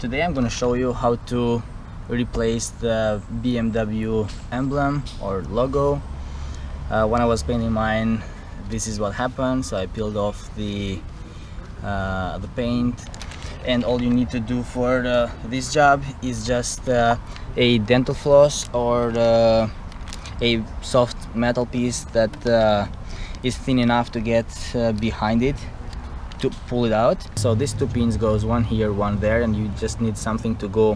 today I'm gonna show you how to replace the BMW emblem or logo. When I was painting mine, this is what happened. So I peeled off the paint, and all you need to do for this job is just a dental floss or a soft metal piece that is thin enough to get behind it to pull it out. So these two pins goes one here, one there, and you just need something to go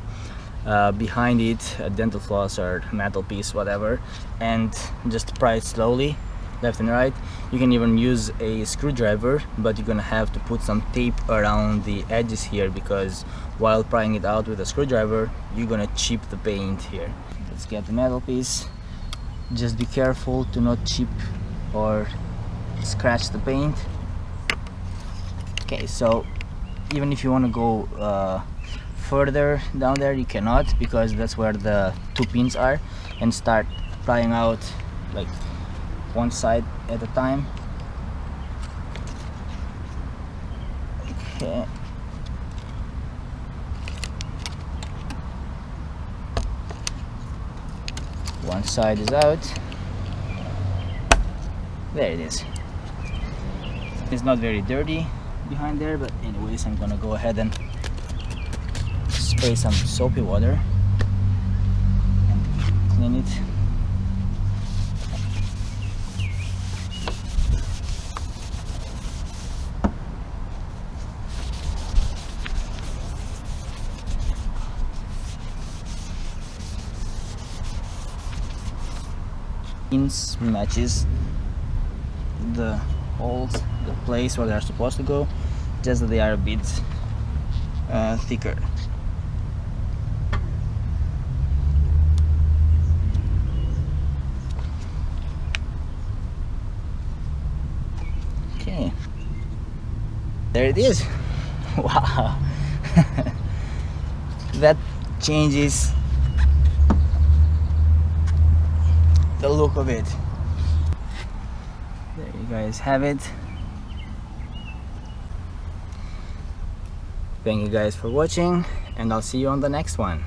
behind it, a dental floss or metal piece, whatever, and just pry it slowly left and right. You can even use a screwdriver, but you're gonna have to put some tape around the edges here, because while prying it out with a screwdriver you're gonna chip the paint here. Let's get the metal piece. Just be careful to not chip or scratch the paint. Okay, so even if you want to go further down there, you cannot, because that's where the two pins are, and start prying out like one side at a time. Okay. One side is out. There it is. It's not very dirty behind there, but anyways, I'm gonna go ahead and spray some soapy water and clean it. Pins matches the holes, the place where they're supposed to go, just that they are a bit thicker. Okay, there it is. Wow. That changes the look of it. There you guys have it. Thank you guys for watching, and I'll see you on the next one.